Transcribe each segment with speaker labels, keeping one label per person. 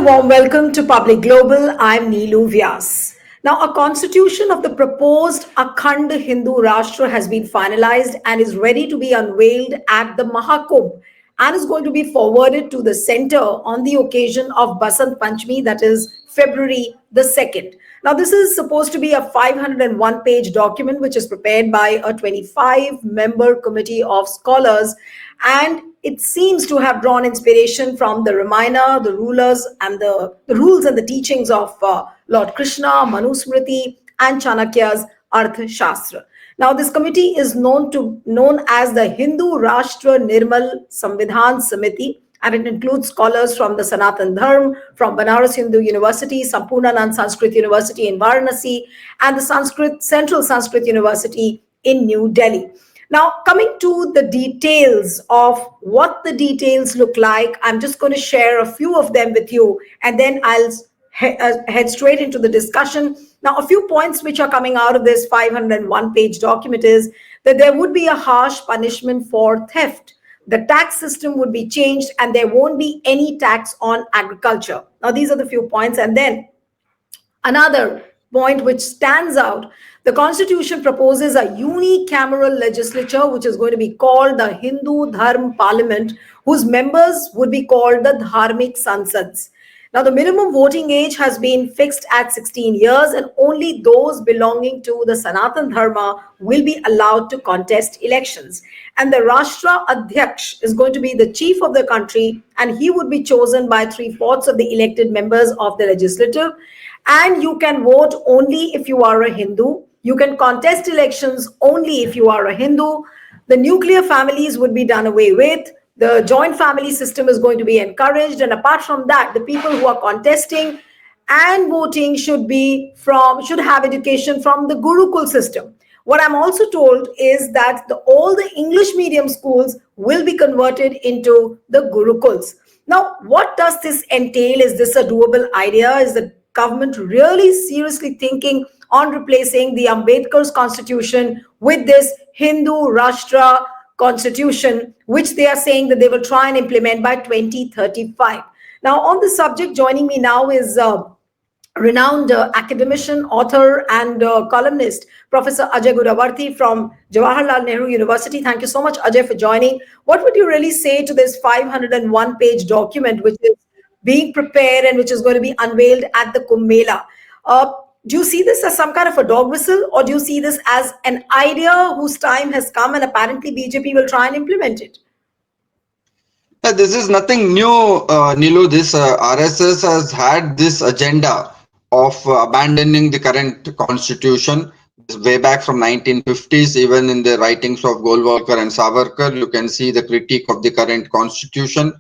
Speaker 1: warm welcome to Public Global. I'm Neelu Vyas. Now, a constitution of the proposed Akhand Hindu Rashtra has been finalized and is ready to be unveiled at the Mahakumbh and is going to be forwarded to the center on the occasion of Basant Panchami, that is February the 2nd. Now, this is supposed to be a 501-page document which is prepared by a 25-member committee of scholars, and it seems to have drawn inspiration from the Ramayana, the rulers, and the rules and the teachings of Lord Krishna, Manusmriti, and Chanakya's Arth Shastra. Now, this committee is known as the Hindu Rashtra Samvidhan Samiti, and it includes scholars from the Sanatan Dharma, from Banaras Hindu University, Sampurnanand Sanskrit University in Varanasi, and the Central Sanskrit University in New Delhi. Now, coming to the details of what the details look like, I'm just going to share a few of them with you, and then I'll head straight into the discussion. Now, a few points which are coming out of this 501-page document is that there would be a harsh punishment for theft. The tax system would be changed, and there won't be any tax on agriculture. Now, these are the few points. And then another point which stands out, the constitution proposes a unicameral legislature which is going to be called the Hindu Dharma Parliament, whose members would be called the Dharmik Sansads. Now, the minimum voting age has been fixed at 16 years, and only those belonging to the Sanatan Dharma will be allowed to contest elections. And the Rashtra Adhyaksh is going to be the chief of the country, and he would be chosen by 3/4 of the elected members of the legislative. And you can vote only if you are a Hindu. You can contest elections only if you are a Hindu. The nuclear families would be done away with. The joint family system is going to be encouraged. And apart from that, the people who are contesting and voting should have education from the Gurukul system. What I'm also told is that all the English medium schools will be converted into the Gurukuls. Now, what does this entail? Is this a doable idea? Is the government really seriously thinking on replacing the Ambedkar's constitution with this Hindu Rashtra constitution, which they are saying that they will try and implement by 2035? Now, on the subject, joining me now is renowned academician, author, and columnist, Professor Ajay Gudavarthi from Jawaharlal Nehru University. Thank you so much, Ajay, for joining. What would you really say to this 501-page document, which is being prepared and which is going to be unveiled at the Kumbh Mela? Do you see this as some kind of a dog whistle, or do you see this as an idea whose time has come and apparently BJP will try and implement it?
Speaker 2: This is nothing new, Neelu. This RSS has had this agenda of abandoning the current constitution way back from 1950s. Even in the writings of Golwalkar and Savarkar, you can see the critique of the current constitution.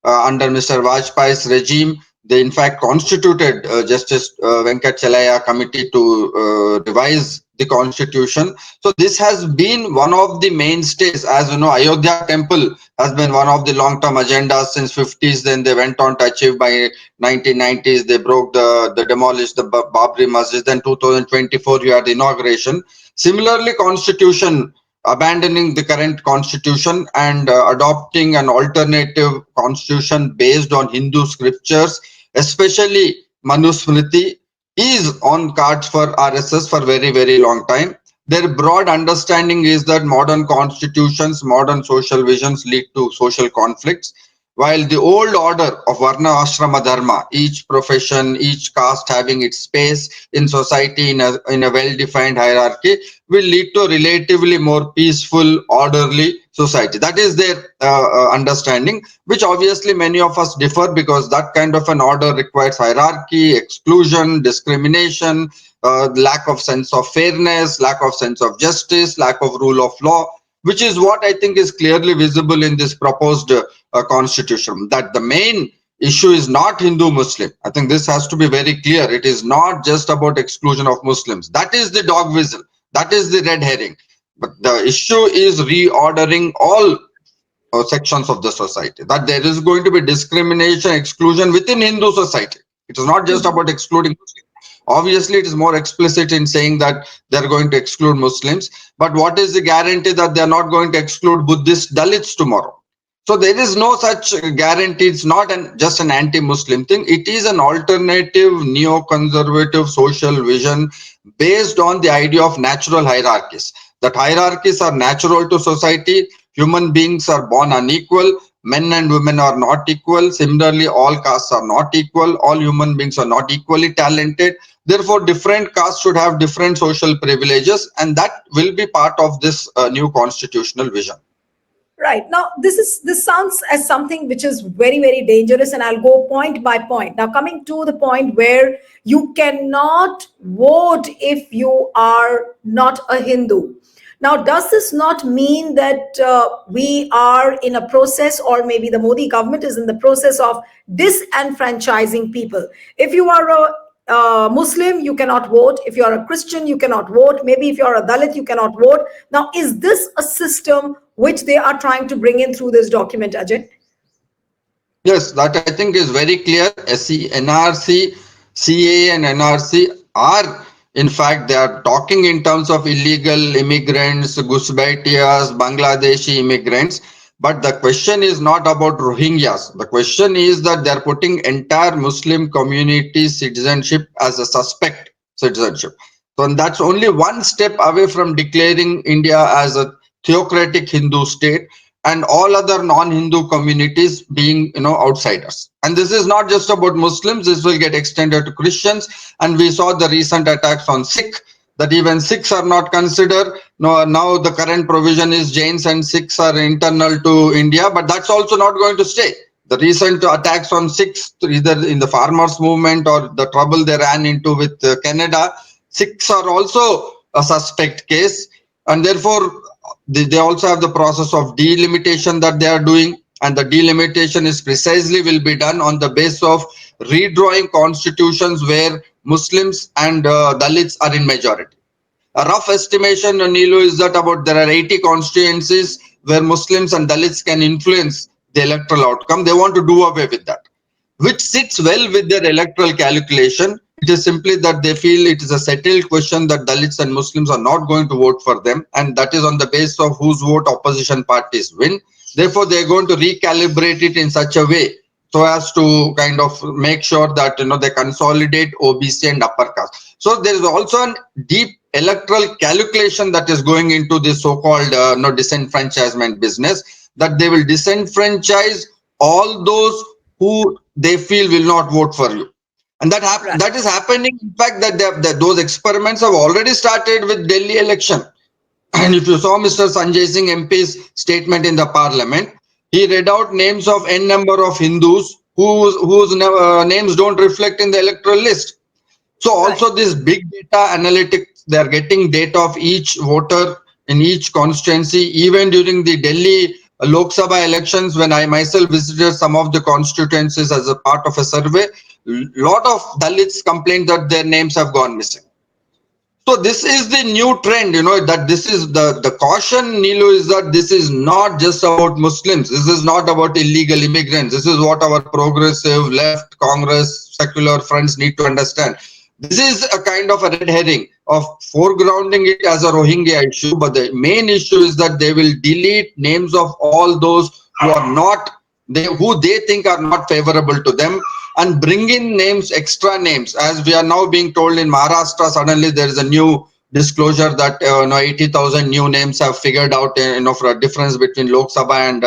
Speaker 2: Under Mr. Vajpayee's regime, they in fact constituted Justice Venkat Chelaya committee to revise the constitution. So this has been one of the mainstays. As you know, Ayodhya temple has been one of the long-term agendas since 50s. Then they went on to achieve by 1990s. They demolished the Babri Masjid. Then 2024, you had the inauguration. Similarly, constitution, abandoning the current constitution and adopting an alternative constitution based on Hindu scriptures, especially Manusmriti, is on cards for RSS for very, very long time. Their broad understanding is that modern constitutions, modern social visions lead to social conflicts, while the old order of Varna Ashrama Dharma, each profession, each caste having its space in society in a well-defined hierarchy, will lead to a relatively more peaceful, orderly society. That is their understanding, which obviously many of us differ, because that kind of an order requires hierarchy, exclusion, discrimination, lack of sense of fairness, lack of sense of justice, lack of rule of law, which is what I think is clearly visible in this proposed constitution. That the main issue is not Hindu-Muslim. I think this has to be very clear. It is not just about exclusion of Muslims. That is the dog whistle. That is the red herring. But the issue is reordering all sections of the society. That there is going to be discrimination, exclusion within Hindu society. It is not just about excluding Muslims. Obviously, it is more explicit in saying that they are going to exclude Muslims. But what is the guarantee that they are not going to exclude Buddhist Dalits tomorrow? So there is no such guarantee. It's not just an anti-Muslim thing. It is an alternative neo-conservative social vision based on the idea of natural hierarchies. That hierarchies are natural to society. Human beings are born unequal. Men and women are not equal. Similarly, all castes are not equal. All human beings are not equally talented. Therefore, different castes should have different social privileges, and that will be part of this new constitutional vision.
Speaker 1: Right. Now, this sounds as something which is very, very dangerous, and I'll go point by point. Now, coming to the point where you cannot vote if you are not a Hindu. Now, does this not mean that we are in a process, or maybe the Modi government is in the process of disenfranchising people? If you are a Muslim, you cannot vote. If you are a Christian, you cannot vote. Maybe if you are a Dalit, you cannot vote. Now, is this a system which they are trying to bring in through this document, Ajay?
Speaker 2: Yes, that I think is very clear. SC, NRC, CA and NRC are, in fact, they are talking in terms of illegal immigrants, Gusbaitias, Bangladeshi immigrants. But the question is not about Rohingyas. The question is that they are putting entire Muslim community citizenship as a suspect citizenship. So and that's only one step away from declaring India as a theocratic Hindu state, and all other non-Hindu communities being, outsiders. And this is not just about Muslims. This will get extended to Christians. And we saw the recent attacks on Sikh, that even Sikhs are not considered. No, now the current provision is Jains and Sikhs are internal to India, but that's also not going to stay. The recent attacks on Sikhs, either in the farmers movement or the trouble they ran into with Canada, Sikhs are also a suspect case, and therefore they also have the process of delimitation that they are doing, and the delimitation is precisely will be done on the basis of redrawing constitutions where Muslims and Dalits are in majority. A rough estimation, Neelu, is that about there are 80 constituencies where Muslims and Dalits can influence the electoral outcome. They want to do away with that, which sits well with their electoral calculation. It is simply that they feel it is a settled question that Dalits and Muslims are not going to vote for them, and that is on the basis of whose vote opposition parties win. Therefore, they are going to recalibrate it in such a way so as to kind of make sure that they consolidate OBC and upper caste. So there is also a deep electoral calculation that is going into this so-called disenfranchisement business, that they will disenfranchise all those who they feel will not vote for you. And
Speaker 1: Right.
Speaker 2: that is happening. In fact, that those experiments have already started with Delhi election. And if you saw Mr. Sanjay Singh MP's statement in the parliament, he read out names of n number of Hindus whose names don't reflect in the electoral list. So
Speaker 1: Right.
Speaker 2: also this big data analytics, they are getting data of each voter in each constituency. Even during the Delhi Lok Sabha elections, when I myself visited some of the constituencies as a part of a survey, lot of Dalits complained that their names have gone missing. So this is the new trend, that this is the caution, Neelu, is that this is not just about Muslims. This is not about illegal immigrants. This is what our progressive left, Congress, secular friends need to understand. This is a kind of a red herring of foregrounding it as a Rohingya issue, but the main issue is that they will delete names of all those who are not, who they think are not favorable to them, and bring in names, extra names. As we are now being told in Maharashtra, suddenly there is a new disclosure that 80,000 new names have figured out for a difference between Lok Sabha and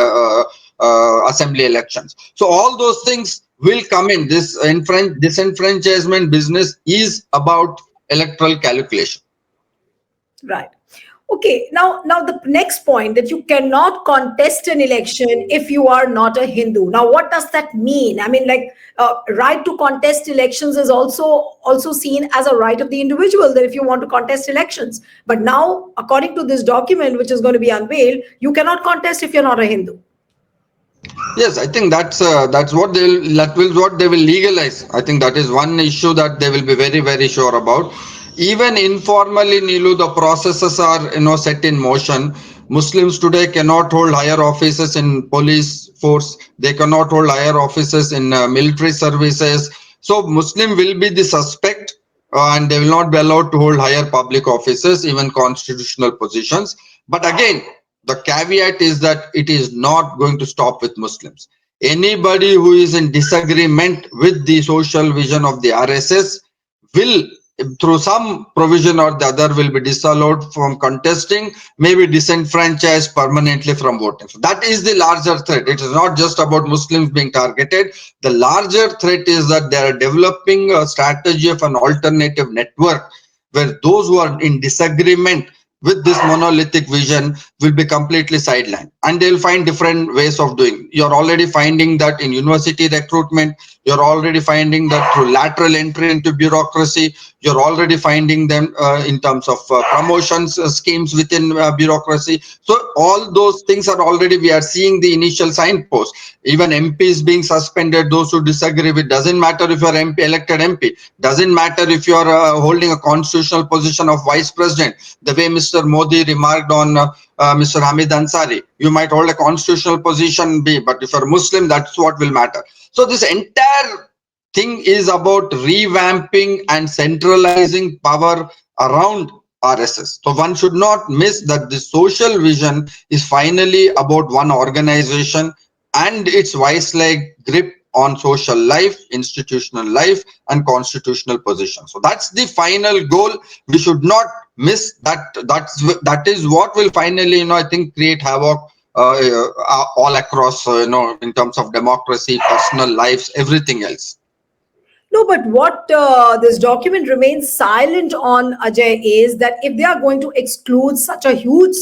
Speaker 2: assembly elections. So all those things will come in. This disenfranchisement business is about electoral calculation.
Speaker 1: Right. Okay. Now the next point, that you cannot contest an election if you are not a Hindu. Now, what does that mean? I mean, like, right to contest elections is also seen as a right of the individual. That if you want to contest elections, but now, according to this document which is going to be unveiled, you cannot contest if you're not a Hindu.
Speaker 2: Yes, I think that's what they will legalize. I think that is one issue that they will be very, very sure about. Even informally, Neelu, the processes are set in motion. Muslims today cannot hold higher offices in police force. They cannot hold higher offices in military services. So Muslim will be the suspect, and they will not be allowed to hold higher public offices, even constitutional positions. But again, The caveat is that it is not going to stop with Muslims. Anybody who is in disagreement with the social vision of the RSS will, through some provision or the other, will be disallowed from contesting, maybe disenfranchised permanently from voting. So that is the larger threat. It is not just about Muslims being targeted. The larger threat is that they are developing a strategy of an alternative network where those who are in disagreement with this monolithic vision will be completely sidelined, and they'll find different ways of doing. You're already finding that in university recruitment, you're already finding that through lateral entry into bureaucracy, you're already finding them in terms of promotions schemes within bureaucracy. So all those things are already, we are seeing the initial signposts. Even MPs being suspended, those who disagree with, doesn't matter if you're MP, elected MP, doesn't matter if you're holding a constitutional position of vice president, the way Mr. Modi remarked on Mr. Hamid Ansari. You might hold a constitutional position, but if you're Muslim, that's what will matter. So this entire thing is about revamping and centralizing power around RSS. So one should not miss that the social vision is finally about one organization and its vice-like grip on social life, institutional life, and constitutional position. So that's the final goal. We should not miss that. That is what will finally, I think, create havoc all across, in terms of democracy, personal lives, everything else.
Speaker 1: No, but what this document remains silent on, Ajay, is that if they are going to exclude such a huge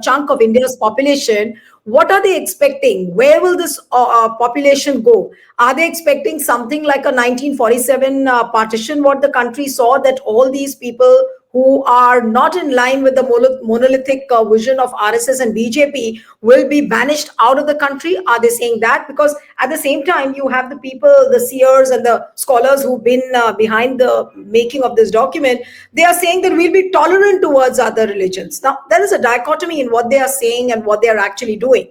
Speaker 1: chunk of India's population, what are they expecting? Where will this population go? Are they expecting something like a 1947 partition, what the country saw, that all these people who are not in line with the monolithic vision of RSS and BJP will be banished out of the country? Are they saying that? Because at the same time, you have the people, the seers and the scholars who've been behind the making of this document. They are saying that we'll be tolerant towards other religions. Now, there is a dichotomy in what they are saying and what they are actually doing.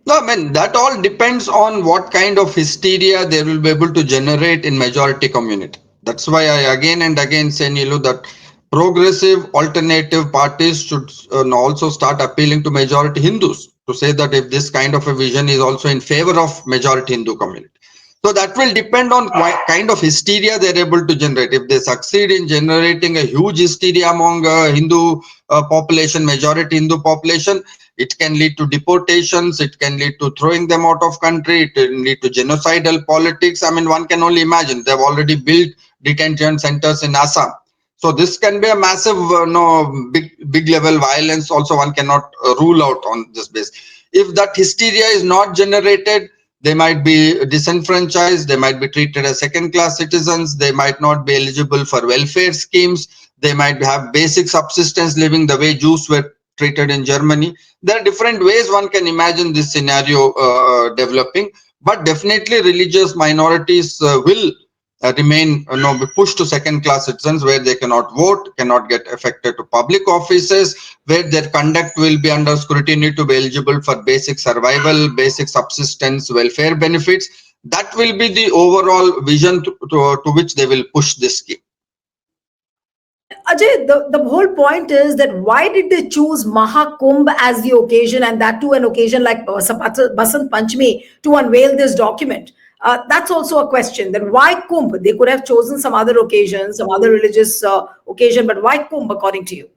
Speaker 2: No, I mean, that all depends on what kind of hysteria they will be able to generate in majority community. That's why I again and again say, Nilu, that progressive alternative parties should also start appealing to majority Hindus to say that if this kind of a vision is also in favor of majority Hindu community. So that will depend on what kind of hysteria they're able to generate. If they succeed in generating a huge hysteria among Hindu population, majority Hindu population, it can lead to deportations, it can lead to throwing them out of country, it can lead to genocidal politics. I mean, one can only imagine. They've already built detention centers in Assam. So this can be a massive, big level violence. Also, one cannot rule out on this base. If that hysteria is not generated, they might be disenfranchised, they might be treated as second-class citizens, they might not be eligible for welfare schemes, they might have basic subsistence living the way Jews were treated in Germany. There are different ways one can imagine this scenario developing, but definitely religious minorities will remain, be pushed to second-class citizens, where they cannot vote, cannot get affected to public offices, where their conduct will be under scrutiny to be eligible for basic survival, basic subsistence, welfare benefits. That will be the overall vision to which they will push this scheme.
Speaker 1: And Ajay, the whole point is that why did they choose Mahakumbh as the occasion, and that too an occasion like Basant Panchami, to unveil this document? That's also a question. Then why Kumbh? They could have chosen some other occasion, some other religious occasion, but why Kumbh, according to you?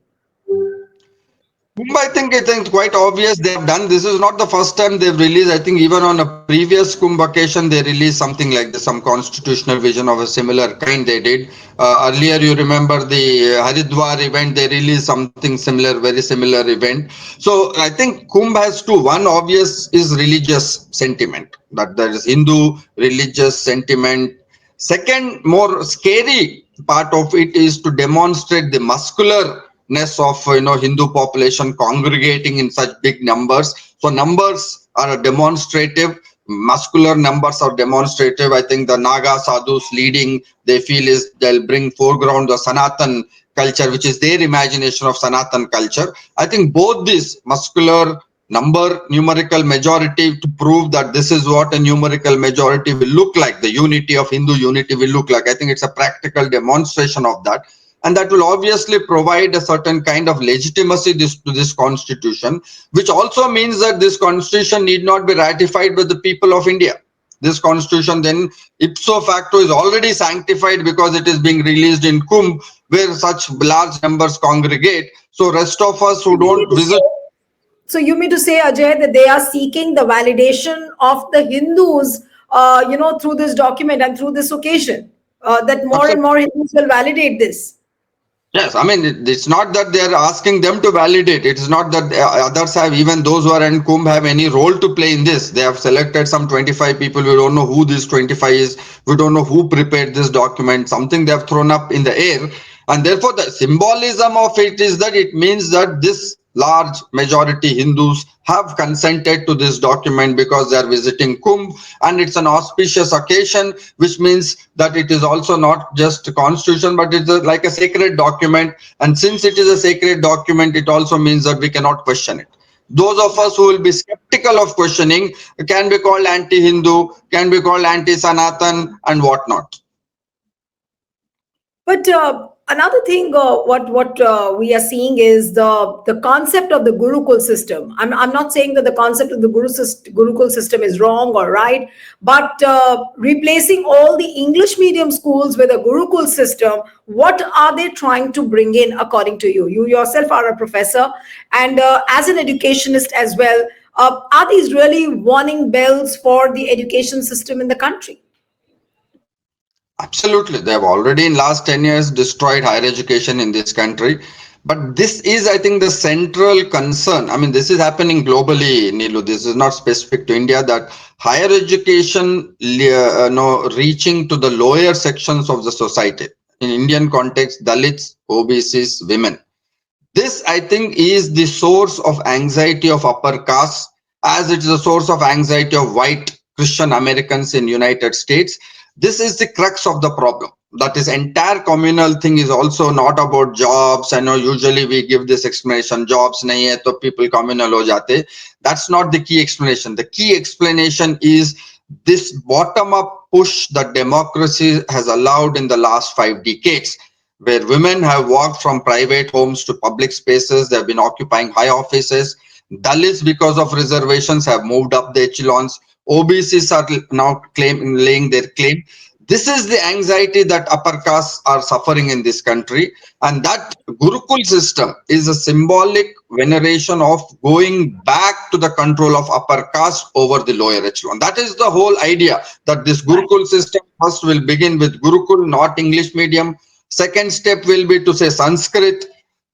Speaker 2: I think quite obvious they have done. This is not the first time they've released. I think even on a previous Kumbh occasion, they released something like this, some constitutional vision of a similar kind they did. Earlier, you remember the Haridwar event, they released something similar, very similar event. So I think Kumbh has two. One obvious is religious sentiment, that there is Hindu religious sentiment. Second, more scary part of it is to demonstrate the muscularness of Hindu population congregating in such big numbers. So numbers are demonstrative, muscular numbers are demonstrative. I think the Naga sadhus leading, they feel is they'll bring foreground the Sanatan culture, which is their imagination of Sanatan culture. I think both these muscular numerical majority to prove that this is what a numerical majority will look like, the unity of Hindu unity will look like. I think it's a practical demonstration of that. and that will obviously provide a certain kind of legitimacy to this constitution, which also means that this constitution need not be ratified by the people of India. This constitution then ipso facto is already sanctified because it is being released in Kumbh, where such large numbers congregate. So rest of us who
Speaker 1: You mean
Speaker 2: don't
Speaker 1: to say,
Speaker 2: visit.
Speaker 1: so you mean to say, Ajay, that they are seeking the validation of the Hindus, through this document and through this occasion, that more and more Hindus will validate this.
Speaker 2: Yes, I mean, it's not that they are asking them to validate. It is not that others have, even those who are in Kumbh have any role to play in this. They have selected some 25 people. We don't know who this 25 is. We don't know who prepared this document. Something they have thrown up in the air. And therefore, the symbolism of it is that it means that this large majority Hindus have consented to this document because they are visiting Kumbh, and it's an auspicious occasion, which means that it is also not just a constitution, but it's like a sacred document. And since it is a sacred document, it also means that we cannot question it. Those of us who will be skeptical of questioning can be called anti-Hindu, can be called anti-Sanatan and whatnot.
Speaker 1: But another thing, what we are seeing is the concept of the Gurukul system. I'm not saying that the concept of the Gurukul system is wrong or right, but replacing all the English medium schools with a Gurukul system, what are they trying to bring in, according to you? You yourself are a professor, and as an educationist as well, are these really warning bells for the education system in the country?
Speaker 2: Absolutely. They have already in last 10 years destroyed higher education in this country. But this is, I think, the central concern. I mean, this is happening globally, Neelu. This is not specific to India, that higher education reaching to the lower sections of the society. In Indian context, Dalits, OBCs, women. This, I think, is the source of anxiety of upper caste, as it is a source of anxiety of white Christian Americans in United States. This is the crux of the problem. That is, entire communal thing is also not about jobs. I know usually we give this explanation, jobs nahi hai to people communal ho jate. That's not the key explanation. The key explanation is this bottom-up push that democracy has allowed in the last 5 decades, where women have walked from private homes to public spaces. They have been occupying high offices. Dalits, because of reservations, have moved up the echelons. OBCs are now laying their claim. This is the anxiety that upper castes are suffering in this country. And that Gurukul system is a symbolic veneration of going back to the control of upper caste over the lower echelon. That is the whole idea, that this Gurukul system first will begin with Gurukul, not English medium. Second step will be to say Sanskrit.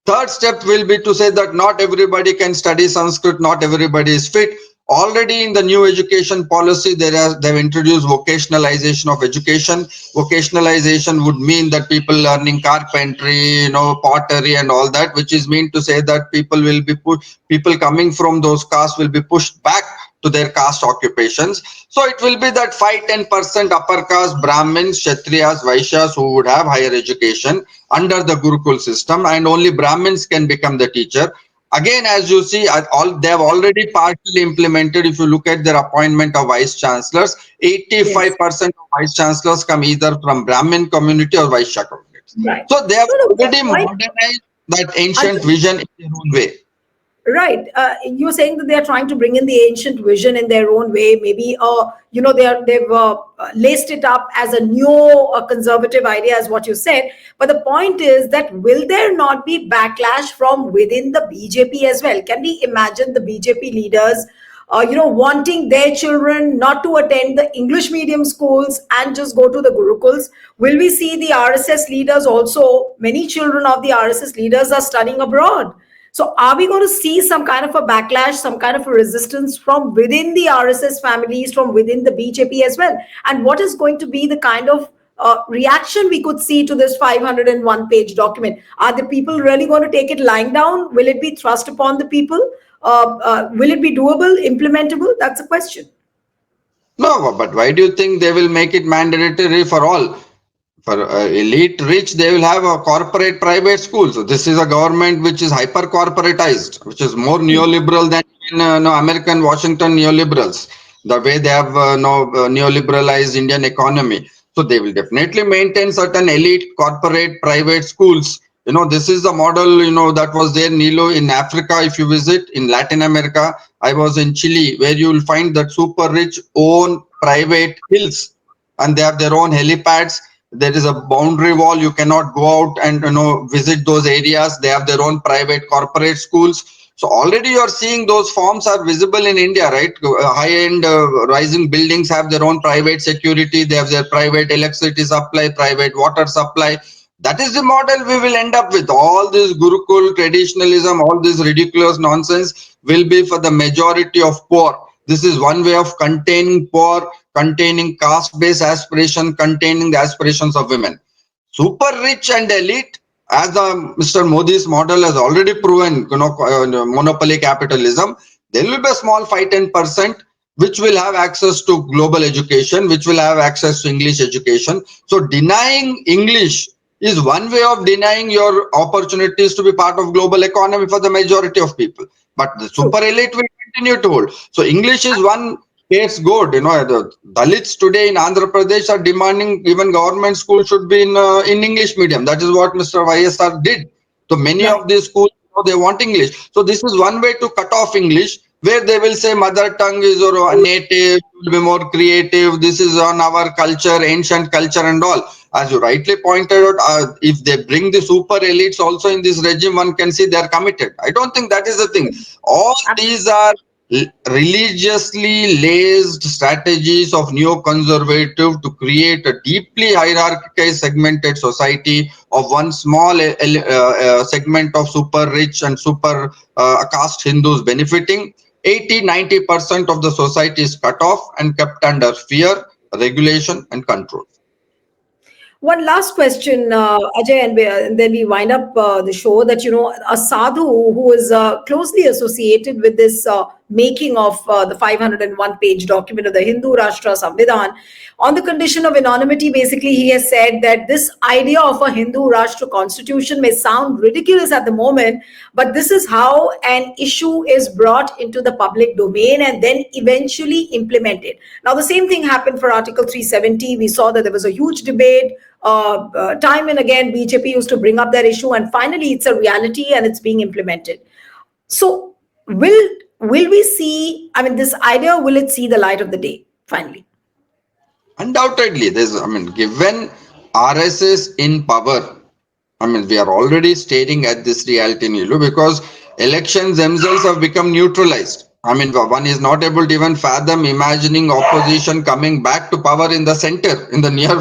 Speaker 2: Third step will be to say that not everybody can study Sanskrit, not everybody is fit. Already in the new education policy, they've introduced vocationalization of education. Vocationalization would mean that people learning carpentry, pottery and all that, which is mean to say that people coming from those castes will be pushed back to their caste occupations. So it will be that 5-10% upper caste Brahmins, Kshatriyas, Vaishyas who would have higher education under the Gurukul system, and only Brahmins can become the teacher. Again, as you see, they have already partially implemented. If you look at their appointment of vice chancellors, 85% of vice chancellors come either from Brahmin community or Vaishya communities.
Speaker 1: Right.
Speaker 2: So they have
Speaker 1: No, no,
Speaker 2: already
Speaker 1: why?
Speaker 2: modernized that ancient vision in their own way.
Speaker 1: Right. You're saying that they are trying to bring in the ancient vision in their own way. Maybe, they've laced it up as a new conservative idea, as what you said. But the point is that will there not be backlash from within the BJP as well? Can we imagine the BJP leaders, wanting their children not to attend the English medium schools and just go to the Gurukuls? Will we see the RSS leaders also? Many children of the RSS leaders are studying abroad. So are we going to see some kind of a backlash, some kind of a resistance from within the RSS families, from within the BJP as well? And what is going to be the kind of reaction we could see to this 501-page document? Are the people really going to take it lying down? Will it be thrust upon the people? Will it be doable, implementable? That's a question.
Speaker 2: No, but why do you think they will make it mandatory for all? For elite rich, they will have a corporate private schools. So this is a government which is hyper corporatized, which is more neoliberal than American Washington neoliberals. The way they have neoliberalized Indian economy. So they will definitely maintain certain elite corporate private schools. This is the model, that was there, Nilo, in Africa. If you visit in Latin America, I was in Chile, where you will find that super rich own private hills, and they have their own helipads. There is a boundary wall. You cannot go out and visit those areas. They have their own private corporate schools. So already you are seeing those forms are visible in India, right? High-end rising buildings have their own private security. They have their private electricity supply, private water supply. That is the model we will end up with. All this Gurukul traditionalism, all this ridiculous nonsense will be for the majority of poor. This is one way of containing poor, containing caste-based aspiration, containing the aspirations of women. Super rich and elite, as Mr. Modi's model has already proven, monopoly capitalism, there will be a small 5-10% which will have access to global education, which will have access to English education. So denying English is one way of denying your opportunities to be part of global economy for the majority of people. But the
Speaker 1: True.
Speaker 2: super elite will continue to hold. So English is one case good. The Dalits today in Andhra Pradesh are demanding even government school should be in English medium. That is what Mr. YSR did. So many
Speaker 1: Right.
Speaker 2: of these schools, they want English. So this is one way to cut off English, where they will say mother tongue is or native, will be more creative. This is on our culture, ancient culture and all. As you rightly pointed out, if they bring the super elites also in this regime, one can see they are committed. I don't think that is the thing. All these are religiously laced strategies of neoconservative to create a deeply hierarchically segmented society of one small segment of super rich and super caste Hindus benefiting. 80-90% of the society is cut off and kept under fear, regulation and control.
Speaker 1: One last question, Ajay, and then we wind up the show. That a sadhu who is closely associated with this making of the 501-page document of the Hindu Rashtra Samvidhan, on the condition of anonymity, basically he has said that this idea of a Hindu Rashtra constitution may sound ridiculous at the moment, but this is how an issue is brought into the public domain and then eventually implemented. Now, the same thing happened for Article 370. We saw that there was a huge debate. Time and again, BJP used to bring up that issue, and finally, it's a reality and it's being implemented. So, will we see? I mean, this idea, will it see the light of the day finally?
Speaker 2: Undoubtedly, given RSS in power, we are already staring at this reality, Nilu, because elections themselves have become neutralized. One is not able to even fathom imagining opposition coming back to power in the center in the near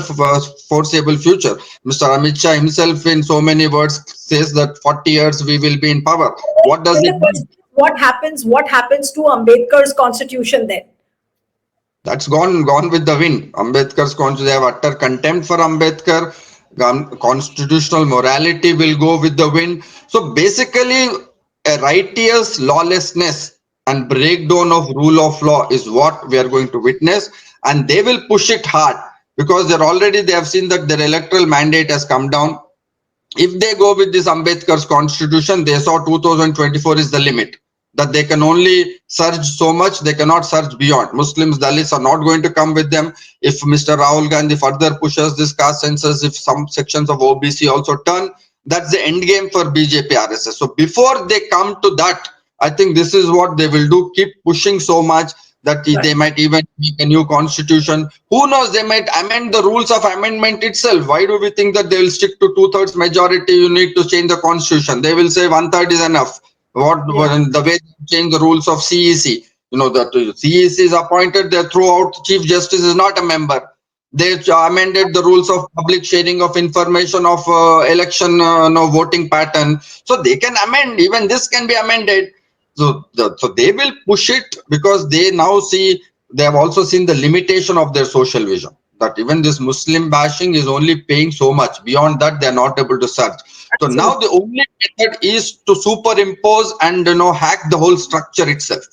Speaker 2: foreseeable future. Mr. Amit Shah himself, in so many words, says that 40 years we will be in power. What does
Speaker 1: Then
Speaker 2: it
Speaker 1: the
Speaker 2: mean?
Speaker 1: question is, what happens? What happens to Ambedkar's constitution then?
Speaker 2: That's gone with the wind. Ambedkar's constitution, they have utter contempt for Ambedkar. Constitutional morality will go with the wind. So basically, a righteous lawlessness and breakdown of rule of law is what we are going to witness, and they will push it hard because they have seen that their electoral mandate has come down. If they go with this Ambedkar's constitution, they saw 2024 is the limit, that they can only surge so much, they cannot surge beyond. Muslims, Dalits are not going to come with them. If Mr. Rahul Gandhi further pushes this caste census, if some sections of OBC also turn, that's the end game for BJP RSS. So before they come to that, I think this is what they will do, keep pushing so much that they
Speaker 1: Right.
Speaker 2: might even make a new constitution. Who knows, they might amend the rules of amendment itself. Why do we think that they will stick to two-thirds majority? You need to change the constitution. They will say one-third is enough.
Speaker 1: Yeah.
Speaker 2: The way they change the rules of CEC, that CEC is appointed there throughout. Chief Justice is not a member. They amended the rules of public sharing of information of election voting pattern. So they can amend. Even this can be amended. So they will push it because they now see, they have also seen the limitation of their social vision, that even this Muslim bashing is only paying so much. Beyond that, they are not able to search. So now
Speaker 1: Absolutely.
Speaker 2: the only method is to superimpose and hack the whole structure itself.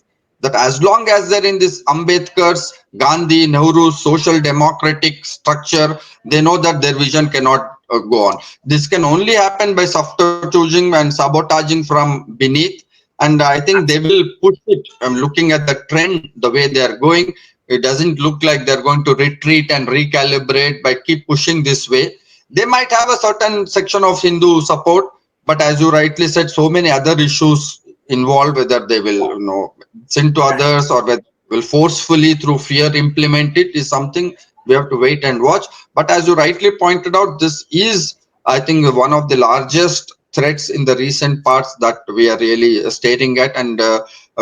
Speaker 2: That as long as they're in this Ambedkar's, Gandhi, Nehru's social democratic structure, they know that their vision cannot go on. This can only happen by subterfuging and sabotaging from beneath. and I think they will push it. I'm looking at the trend, the way they are going. It doesn't look like they're going to retreat and recalibrate by keep pushing this way. They might have a certain section of Hindu support, but as you rightly said, so many other issues involved, whether they will, send to
Speaker 1: Right.
Speaker 2: others or whether will forcefully through fear implement it is something we have to wait and watch. But as you rightly pointed out, this is, I think, one of the largest threats in the recent parts that we are really staring at, and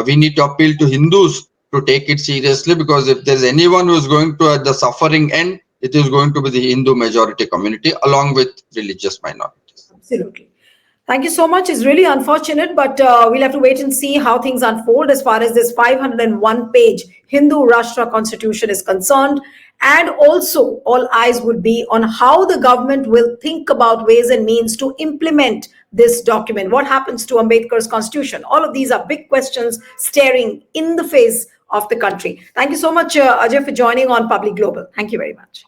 Speaker 2: we need to appeal to Hindus to take it seriously, because if there's anyone who is going to at the suffering end, it is going to be the Hindu majority community along with religious minorities.
Speaker 1: Absolutely. Thank you so much. It's really unfortunate, but we'll have to wait and see how things unfold as far as this 501-page Hindu Rashtra Constitution is concerned. And also, all eyes would be on how the government will think about ways and means to implement this document. What happens to Ambedkar's constitution? All of these are big questions staring in the face of the country. Thank you so much, Ajay, for joining on Public Global. Thank you very much.